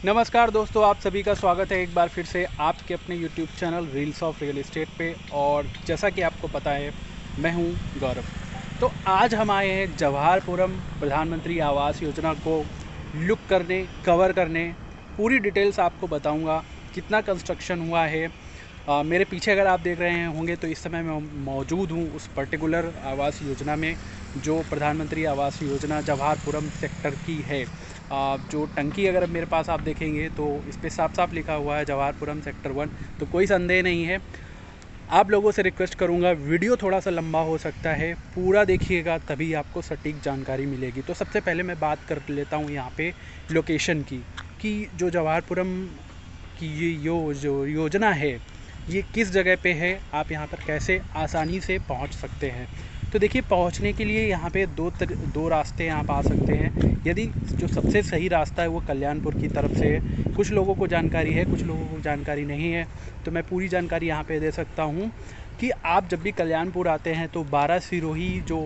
नमस्कार दोस्तों, आप सभी का स्वागत है एक बार फिर से आपके अपने YouTube channel reels of real estate पे। और जैसा कि आपको पता है, मैं हूं गौरव। तो आज हम आए हैं जवाहरपुरम प्रधानमंत्री आवास योजना को लुक करने, कवर करने। पूरी डिटेल्स आपको बताऊंगा, कितना कंस्ट्रक्शन हुआ है। मेरे पीछे अगर आप देख रहे हैं होंगे तो इस समय मैं मौजूद हूं उस पर्टिकुलर आवास योजना में, जो प्रधानमंत्री आवास योजना जवाहरपुरम सेक्टर की है। जो टंकी अगर मेरे पास आप देखेंगे तो इस पर साफ साफ लिखा हुआ है जवाहरपुरम सेक्टर 1, तो कोई संदेह नहीं है। आप लोगों से रिक्वेस्ट करूंगा, वीडियो थोड़ा सा लंबा हो सकता है, पूरा देखिएगा तभी आपको सटीक जानकारी मिलेगी। तो सबसे पहले मैं बात कर लेता हूं यहाँ पे लोकेशन की, कि जो जवाहरपुरम की ये जो योजना है ये किस जगह पे है, आप यहाँ पर कैसे आसानी से पहुँच सकते हैं। तो देखिए, पहुंचने के लिए यहाँ पे दो रास्ते आप आ सकते हैं। यदि जो सबसे सही रास्ता है वो कल्याणपुर की तरफ से है। कुछ लोगों को जानकारी है, कुछ लोगों को जानकारी नहीं है, तो मैं पूरी जानकारी यहाँ पे दे सकता हूँ कि आप जब भी कल्याणपुर आते हैं तो 12 सिरोही जो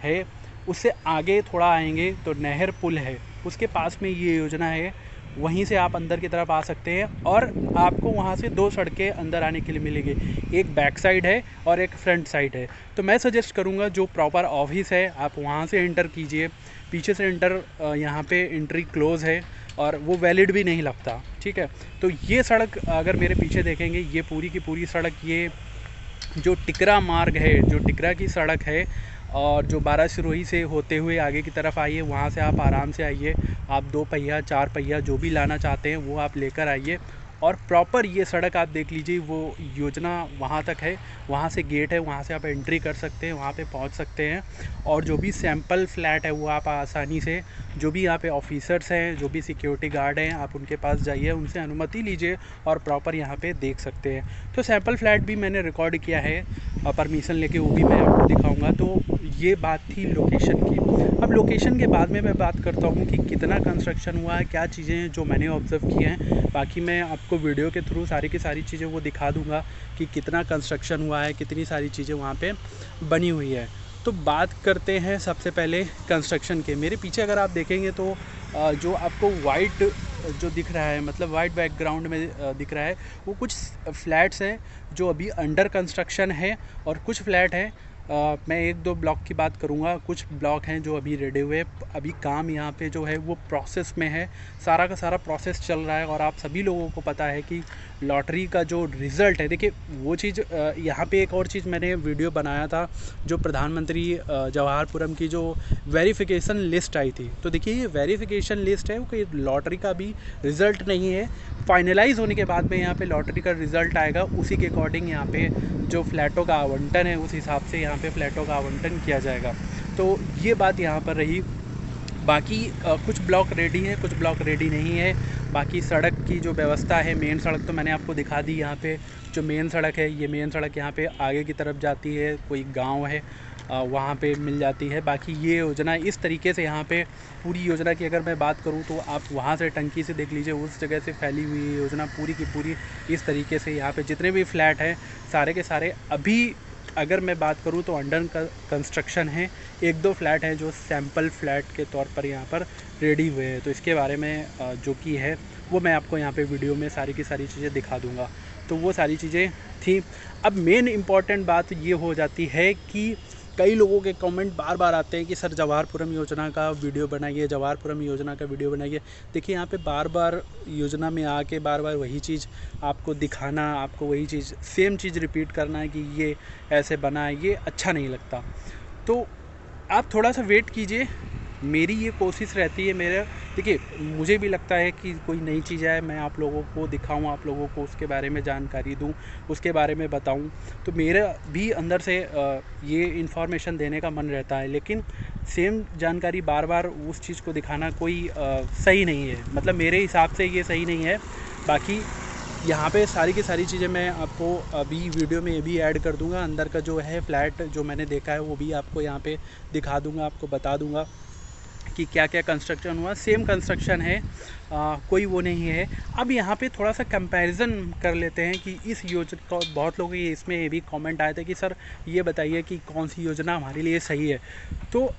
है उससे आगे थोड़ा आएंगे तो नहर पुल है, उसके पास में ये योजना है। वहीं से आप अंदर की तरफ आ सकते हैं और आपको वहाँ से दो सड़कें अंदर आने के लिए मिलेंगी, एक बैक साइड है और एक फ्रंट साइड है। तो मैं सजेस्ट करूँगा, जो प्रॉपर ऑफिस है आप वहाँ से एंटर कीजिए। पीछे से एंटर यहाँ पे एंट्री क्लोज़ है और वो वैलिड भी नहीं लगता, ठीक है। तो ये सड़क अगर मेरे पीछे देखेंगे, ये पूरी की पूरी सड़क, ये जो टिकरा मार्ग है, जो टिकरा की सड़क है, और जो 12 सिरोही से होते हुए आगे की तरफ आइए, वहाँ से आप आराम से आइए। आप 2 पहिया 4 पहिया जो भी लाना चाहते हैं वो आप लेकर आइए। और प्रॉपर ये सड़क आप देख लीजिए, वो योजना वहाँ तक है, वहाँ से गेट है, वहाँ से आप एंट्री कर सकते हैं, वहाँ पे पहुँच सकते हैं। और जो भी सैंपल फ्लैट है वो आप आसानी से, जो भी यहाँ पे ऑफिसर्स हैं, जो भी सिक्योरिटी गार्ड हैं, आप उनके पास जाइए, उनसे अनुमति लीजिए और प्रॉपर यहाँ पे देख सकते हैं। तो सैंपल फ्लैट भी मैंने रिकॉर्ड किया है परमिशन लेके, वो भी मैं आपको दिखाऊंगा। तो ये बात थी लोकेशन की। अब लोकेशन के बाद में मैं बात करता हूँ कि कितना कंस्ट्रक्शन हुआ है, क्या चीज़ें हैं जो मैंने ऑब्ज़र्व की हैं। बाकी मैं आपको वीडियो के थ्रू सारी की सारी चीज़ें वो दिखा दूँगा कि कितना कंस्ट्रक्शन हुआ है, कितनी सारी चीज़ें वहाँ पे बनी हुई है। तो बात करते हैं सबसे पहले कंस्ट्रक्शन के। मेरे पीछे अगर आप देखेंगे तो जो आपको वाइट जो दिख रहा है, मतलब वाइट बैकग्राउंड में दिख रहा है, वो कुछ फ्लैट्स हैं जो अभी अंडर कंस्ट्रक्शन है और कुछ फ्लैट हैं, मैं एक दो ब्लॉक की बात करूँगा, कुछ ब्लॉक हैं जो अभी रेडी हुए। अभी काम यहाँ पे जो है वो प्रोसेस में है, सारा का सारा प्रोसेस चल रहा है। और आप सभी लोगों को पता है कि लॉटरी का जो रिज़ल्ट है, देखिए वो चीज़ यहाँ पे एक और चीज़ मैंने वीडियो बनाया था, जो प्रधानमंत्री जवाहरपुरम की जो वेरिफिकेशन लिस्ट आई थी। तो देखिए, ये वेरिफिकेशन लिस्ट है, वो कोई लॉटरी का भी रिज़ल्ट नहीं है। फाइनलाइज होने के बाद में यहाँ पे लॉटरी का रिज़ल्ट आएगा, उसी के अकॉर्डिंग यहाँ पे जो फ्लैटों का आवंटन है उस हिसाब से यहाँ पे फ्लैटों का आवंटन किया जाएगा। तो ये बात यहाँ पर रही। बाकी कुछ ब्लॉक रेडी है, कुछ ब्लॉक रेडी नहीं है। बाकी सड़क की जो व्यवस्था है, मेन सड़क तो मैंने आपको दिखा दी। यहाँ पे जो मेन सड़क है, ये मेन सड़क यहाँ पे आगे की तरफ जाती है, कोई गांव है वहाँ पे मिल जाती है। बाकी ये योजना इस तरीके से, यहाँ पे पूरी योजना की अगर मैं बात करूँ तो आप वहाँ से टंकी से देख लीजिए, उस जगह से फैली हुई योजना पूरी की पूरी इस तरीके से। यहाँ पे जितने भी फ्लैट हैं सारे के सारे अभी, अगर मैं बात करूँ तो अंडर कंस्ट्रक्शन है। एक दो फ्लैट हैं जो सैंपल फ्लैट के तौर पर यहाँ पर रेडी हुए हैं, तो इसके बारे में जो कि है वो मैं आपको यहाँ पे वीडियो में सारी की सारी चीज़ें दिखा दूँगा। तो वो सारी चीज़ें थी। अब मेन इम्पॉर्टेंट बात ये हो जाती है कि कई लोगों के कमेंट बार बार आते हैं कि सर जवाहरपुरम योजना का वीडियो बनाइए, जवाहरपुरम योजना का वीडियो बनाइए। देखिए, यहाँ पे बार बार योजना में आके बार बार वही चीज़ आपको दिखाना, आपको वही चीज़ सेम चीज़ रिपीट करना है कि ये ऐसे बना है, ये अच्छा नहीं लगता। तो आप थोड़ा सा वेट कीजिए, मेरी ये कोशिश रहती है। मेरा, देखिए, मुझे भी लगता है कि कोई नई चीज़ आए, मैं आप लोगों को दिखाऊं, आप लोगों को उसके बारे में जानकारी दूं, उसके बारे में बताऊं। तो मेरा भी अंदर से ये इन्फॉर्मेशन देने का मन रहता है, लेकिन सेम जानकारी बार बार उस चीज़ को दिखाना कोई सही नहीं है, मतलब मेरे हिसाब से ये सही नहीं है। बाकी यहाँ पे सारी की सारी चीज़ें मैं आपको अभी वीडियो में ये भी ऐड कर दूँगा। अंदर का जो है फ्लैट जो मैंने देखा है वो भी आपको यहाँ पे दिखा दूँगा, आपको बता दूँगा कि क्या क्या कंस्ट्रक्शन हुआ। सेम कंस्ट्रक्शन है, कोई वो नहीं है। अब यहाँ पे थोड़ा सा कंपैरिजन कर लेते हैं कि इस योजना को, बहुत लोग ये इसमें ये भी कमेंट आए थे कि सर ये बताइए कि कौन सी योजना हमारे लिए सही है। तो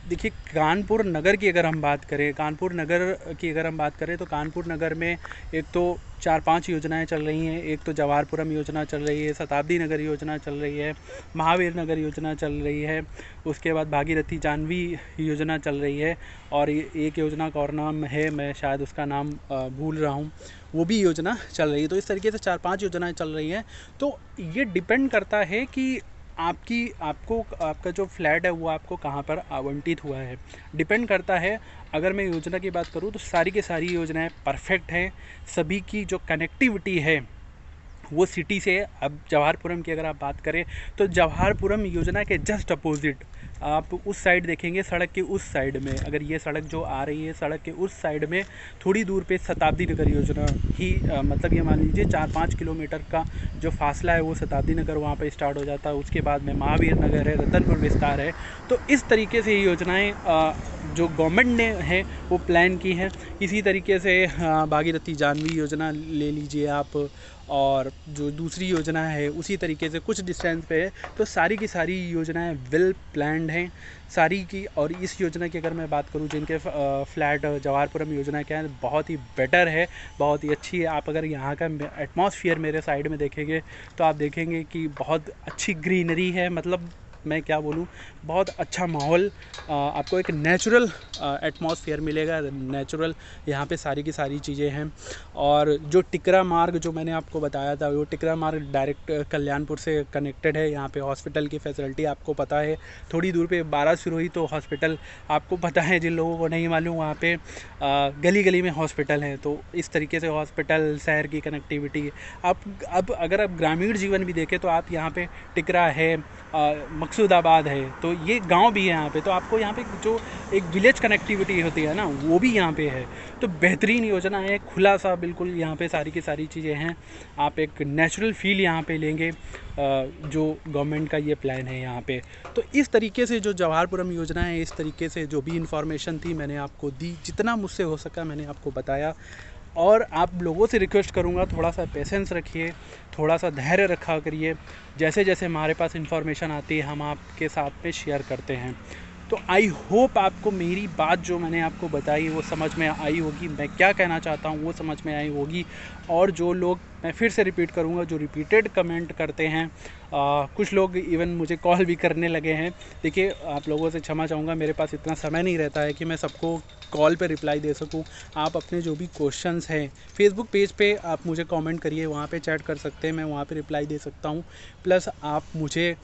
देखिए कानपुर नगर की अगर हम बात करें, कानपुर नगर की अगर हम बात करें तो कानपुर नगर में एक तो 4-5 योजनाएं चल रही हैं। एक तो जवाहरपुरम योजना चल रही है, शताब्दी नगर योजना चल रही है, महावीर नगर योजना चल रही है, उसके बाद भागीरथी जानवी योजना चल रही है, और एक योजना का और नाम है, मैं शायद उसका नाम भूल रहा हूँ, वो भी योजना चल रही है। तो इस तरीके से 4-5 योजनाएं चल रही हैं। तो ये डिपेंड करता है कि आपका जो फ्लैट है वो आपको कहाँ पर आवंटित हुआ है, डिपेंड करता है। अगर मैं योजना की बात करूँ तो सारी की सारी योजनाएं परफेक्ट हैं। सभी की जो कनेक्टिविटी है वो सिटी से है। अब जवाहरपुरम की अगर आप बात करें तो जवाहरपुरम योजना के जस्ट अपोजिट आप उस साइड देखेंगे, सड़क के उस साइड में, अगर ये सड़क जो आ रही है सड़क के उस साइड में थोड़ी दूर पे शताब्दी नगर योजना ही मतलब ये मान लीजिए 4-5 किलोमीटर का जो फासला है वो शताब्दी नगर वहाँ पे स्टार्ट हो जाता है। उसके बाद में महावीर नगर है, रतनपुर विस्तार है। तो इस तरीके से ये योजनाएँ जो गवर्नमेंट ने है वो प्लान की हैं। इसी तरीके से भागीरथी जानवी योजना ले लीजिए आप, और जो दूसरी योजना है उसी तरीके से कुछ डिस्टेंस पे है। तो सारी की सारी योजनाएं वेल प्लान्ड हैं सारी की। और इस योजना की अगर मैं बात करूं, जिनके फ्लैट जवाहरपुरम योजना क्या है, बहुत ही बेटर है, बहुत ही अच्छी है। आप अगर यहाँ का एटमॉस्फेयर मेरे साइड में देखेंगे तो आप देखेंगे कि बहुत अच्छी ग्रीनरी है, मतलब मैं क्या बोलूँ, बहुत अच्छा माहौल, आपको एक नेचुरल एटमॉस्फेयर मिलेगा, नेचुरल यहाँ पे सारी की सारी चीज़ें हैं। और जो टिकरा मार्ग जो मैंने आपको बताया था, वो टिकरा मार्ग डायरेक्ट कल्याणपुर से कनेक्टेड है। यहाँ पे हॉस्पिटल की फैसिलिटी आपको पता है, थोड़ी दूर पे 12 सिरोही तो हॉस्पिटल आपको पता है, जिन लोगों को नहीं मालूम वहाँ पे गली गली में हॉस्पिटल है। तो इस तरीके से हॉस्पिटल, शहर की कनेक्टिविटी आप अब अगर आप ग्रामीण जीवन भी देखें तो आप यहाँ पे टिकरा है, मकसूदाबाद है, तो ये गांव भी है यहाँ पे। तो आपको यहाँ पे जो एक विलेज कनेक्टिविटी होती है ना, वो भी यहाँ पे है। तो बेहतरीन योजना है, खुला सा बिल्कुल यहाँ पे सारी की सारी चीज़ें हैं। आप एक नेचुरल फील यहाँ पे लेंगे, जो गवर्नमेंट का ये प्लान है यहाँ पे। तो इस तरीके से जो जवाहरपुरम योजना है, इस तरीके से जो भी इन्फॉर्मेशन थी मैंने आपको दी, जितना मुझसे हो सका मैंने आपको बताया। और आप लोगों से रिक्वेस्ट करूँगा, थोड़ा सा पेशेंस रखिए, थोड़ा सा धैर्य रखा करिए। जैसे जैसे हमारे पास इन्फॉर्मेशन आती है हम आपके साथ में शेयर करते हैं। तो आई होप आपको मेरी बात जो मैंने आपको बताई वो समझ में आई होगी, मैं क्या कहना चाहता हूँ वो समझ में आई होगी। और जो लोग, मैं फिर से रिपीट करूँगा, जो रिपीटेड कमेंट करते हैं, कुछ लोग इवन मुझे कॉल भी करने लगे हैं। देखिए आप लोगों से क्षमा चाहूँगा, मेरे पास इतना समय नहीं रहता है कि मैं सबको कॉल पे रिप्लाई दे सकूं। आप अपने जो भी क्वेश्चंस हैं फेसबुक पेज पे आप मुझे कमेंट करिए, वहाँ पे चैट कर सकते हैं, मैं वहाँ पे रिप्लाई दे सकता हूँ। प्लस आप मुझे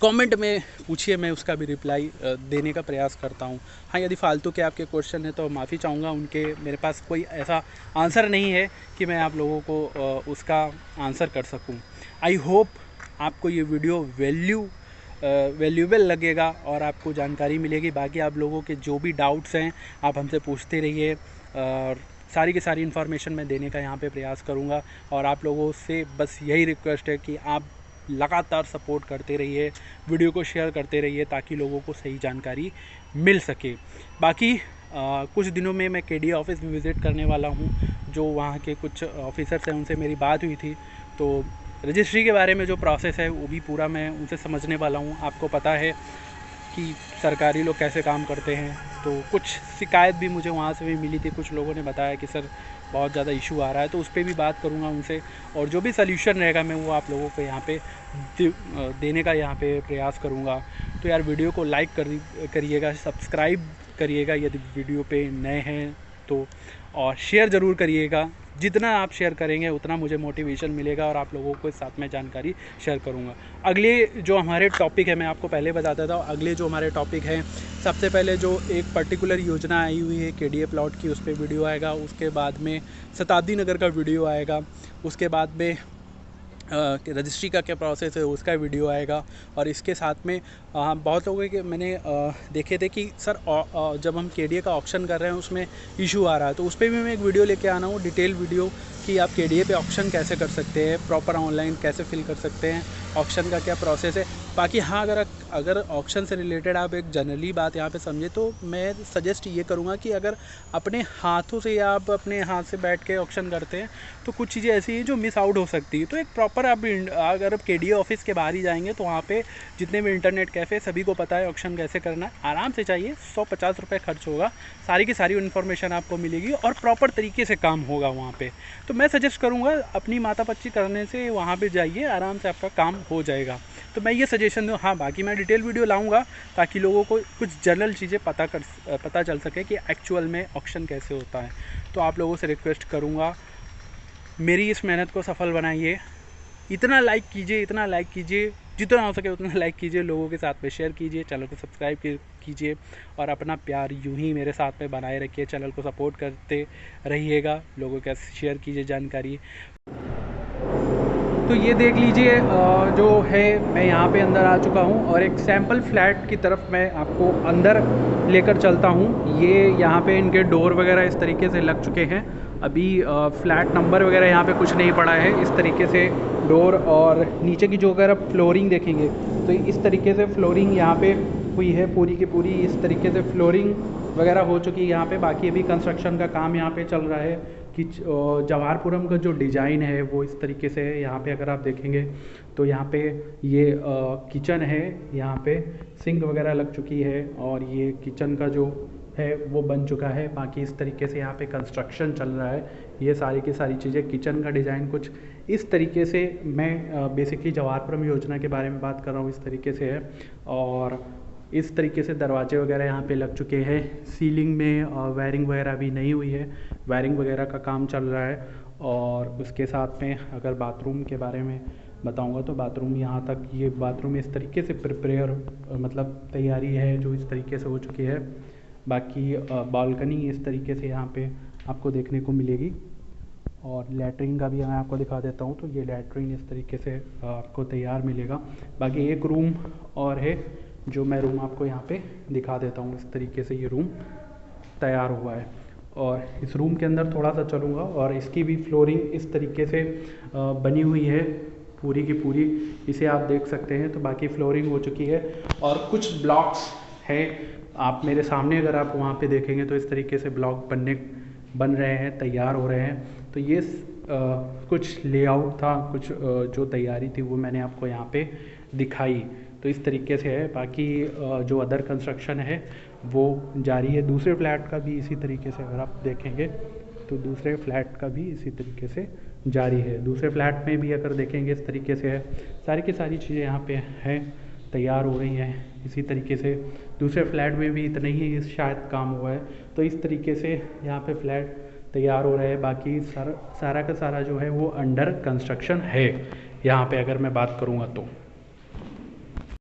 कमेंट में पूछिए, मैं उसका भी रिप्लाई देने का प्रयास करता हूँ। हाँ, यदि फालतू के आपके क्वेश्चन हैं तो माफ़ी चाहूँगा, उनके मेरे पास कोई ऐसा आंसर नहीं है कि मैं आप लोगों को उसका आंसर कर सकूँ। आई होप आपको ये वीडियो वैल्यूएबल लगेगा और आपको जानकारी मिलेगी। बाकी आप लोगों के जो भी डाउट्स हैं आप हमसे पूछते रहिए, और सारी की सारी इन्फॉर्मेशन मैं देने का यहाँ पे प्रयास करूँगा। और आप लोगों से बस यही रिक्वेस्ट है कि आप लगातार सपोर्ट करते रहिए, वीडियो को शेयर करते रहिए, ताकि लोगों को सही जानकारी मिल सके। बाकी कुछ दिनों में मैं केडीए ऑफिस भी विज़िट करने वाला हूँ। जो वहाँ के कुछ ऑफिसर्स हैं उनसे मेरी बात हुई थी, तो रजिस्ट्री के बारे में जो प्रोसेस है वो भी पूरा मैं उनसे समझने वाला हूँ। आपको पता है कि सरकारी लोग कैसे काम करते हैं, तो कुछ शिकायत भी मुझे वहाँ से भी मिली थी। कुछ लोगों ने बताया कि सर बहुत ज़्यादा इशू आ रहा है, तो उस पर भी बात करूँगा उनसे, और जो भी सल्यूशन रहेगा मैं वो आप लोगों को यहाँ पे देने का यहाँ पे प्रयास करूँगा। तो यार वीडियो को लाइक करिएगा, सब्सक्राइब करिएगा यदि वीडियो पे नए हैं तो, और शेयर ज़रूर करिएगा। जितना आप शेयर करेंगे उतना मुझे मोटिवेशन मिलेगा और आप लोगों को साथ में जानकारी शेयर करूंगा। अगले जो हमारे टॉपिक है, मैं आपको पहले बताता था, अगले जो हमारे टॉपिक हैं, सबसे पहले जो एक पर्टिकुलर योजना आई हुई है केडीए प्लॉट की, उस पर वीडियो आएगा। उसके बाद में शताब्दी नगर का वीडियो आएगा। उसके बाद में रजिस्ट्री का क्या प्रोसेस है उसका वीडियो आएगा। और इसके साथ में बहुत लोगों के मैंने देखे थे कि सर जब हम केडीए का ऑक्शन कर रहे हैं उसमें इशू आ रहा है, तो उस पर भी मैं एक वीडियो लेके आना हूँ, डिटेल वीडियो, कि आप केडीए पे ऑक्शन कैसे कर सकते हैं, प्रॉपर ऑनलाइन कैसे फिल कर सकते हैं, ऑक्शन का क्या प्रोसेस है। बाकी हाँ, अगर ऑक्शन से रिलेटेड आप एक जनरली बात यहाँ पे समझे तो मैं सजेस्ट ये करूँगा कि अगर अपने हाथों से या आप अपने हाथ से बैठ के ऑक्शन करते हैं तो कुछ चीज़ें ऐसी हैं जो मिस आउट हो सकती है। तो एक प्रॉपर आप अगर आप KDA ऑफिस के बाहर ही जाएंगे तो वहाँ पे जितने भी इंटरनेट कैफ़े सभी को पता है ऑक्शन कैसे करना है। आराम से चाहिए, 150 रुपये खर्च होगा, सारी की सारी इन्फॉर्मेशन आपको मिलेगी और प्रॉपर तरीके से काम होगा वहाँ पे। तो मैं सजेस्ट करूँगा अपनी मातापच्ची करने से वहाँ पे जाइए, आराम से आपका काम हो जाएगा। तो मैं ये सजेशन दूँ। हाँ, बाकी मैं डिटेल वीडियो लाऊँगा ताकि लोगों को कुछ जनरल चीज़ें पता चल सके कि एक्चुअल में ऑक्शन कैसे होता है। तो आप लोगों से रिक्वेस्ट करूँगा, मेरी इस मेहनत को सफल बनाइए। इतना लाइक कीजिए, जितना हो सके उतना लाइक कीजिए, लोगों के साथ में शेयर कीजिए, चैनल को सब्सक्राइब कीजिए और अपना प्यार यूं ही मेरे साथ में बनाए रखिए। चैनल को सपोर्ट करते रहिएगा, लोगों के साथ शेयर कीजिए जानकारी। तो ये देख लीजिए जो है मैं यहाँ पे अंदर आ चुका हूँ और एक सैम्पल फ्लैट की तरफ मैं आपको अंदर लेकर चलता हूँ। ये यहाँ पे इनके डोर वगैरह इस तरीके से लग चुके हैं। अभी फ्लैट नंबर वगैरह यहाँ पे कुछ नहीं पड़ा है। इस तरीके से डोर और नीचे की जो अगर आप फ्लोरिंग देखेंगे तो इस तरीके से फ्लोरिंग यहाँ पे हुई है पूरी की पूरी। इस तरीके से फ्लोरिंग वगैरह हो चुकी है यहाँ पे। बाकी अभी कंस्ट्रक्शन का काम यहाँ पे चल रहा है कि जवाहरपुरम का जो डिज़ाइन है वो इस तरीके से है। यहाँ पे अगर आप देखेंगे तो यहाँ पे ये किचन है, यहाँ पे सिंक वगैरह लग चुकी है और ये किचन का जो है वो बन चुका है। बाकी इस तरीके से यहाँ पे कंस्ट्रक्शन चल रहा है। ये सारी की सारी चीज़ें, किचन का डिज़ाइन कुछ इस तरीके से। मैं बेसिकली जवाहरपुरम योजना के बारे में बात कर रहा हूँ, इस तरीके से है। और इस तरीके से दरवाजे वगैरह यहाँ पे लग चुके हैं। सीलिंग में वायरिंग वगैरह भी नहीं हुई है, वायरिंग वगैरह का काम चल रहा है। और उसके साथ में अगर बाथरूम के बारे में बताऊंगा तो बाथरूम यहाँ तक, ये बाथरूम इस तरीके से प्रिपेयर मतलब तैयारी है जो इस तरीके से हो चुकी है। बाकी बालकनी इस तरीके से यहाँ पे आपको देखने को मिलेगी। और लैट्रिन का भी मैं आपको दिखा देता हूँ। तो ये लैट्रिन इस तरीके से आपको तैयार मिलेगा। बाकी एक रूम और है जो मैं रूम आपको यहाँ पे दिखा देता हूँ। इस तरीके से ये रूम तैयार हुआ है और इस रूम के अंदर थोड़ा सा चलूँगा और इसकी भी फ्लोरिंग इस तरीके से बनी हुई है पूरी की पूरी, इसे आप देख सकते हैं। तो बाकी फ्लोरिंग हो चुकी है और कुछ ब्लॉक्स हैं आप मेरे सामने, अगर आप वहाँ पे देखेंगे तो इस तरीके से ब्लॉक बन रहे हैं, तैयार हो रहे हैं। तो ये कुछ लेआउट था, कुछ जो तैयारी थी वो मैंने आपको यहाँ पे दिखाई। तो इस तरीके से है। बाकी जो अदर कंस्ट्रक्शन है वो जारी है। दूसरे फ्लैट का भी इसी तरीके से अगर आप देखेंगे तो दूसरे फ्लैट का भी इसी तरीके से जारी है। दूसरे फ्लैट में भी अगर देखेंगे इस तरीके से है। सारी की सारी चीज़ें यहाँ पे हैं, तैयार हो रही हैं इसी तरीके से। दूसरे फ्लैट में भी इतना ही शायद काम हुआ है। तो इस तरीके से यहाँ पे फ्लैट तैयार हो रहे हैं। बाकी सारा का सारा जो है वो अंडर कंस्ट्रक्शन है यहाँ पे, अगर मैं बात करूँगा तो।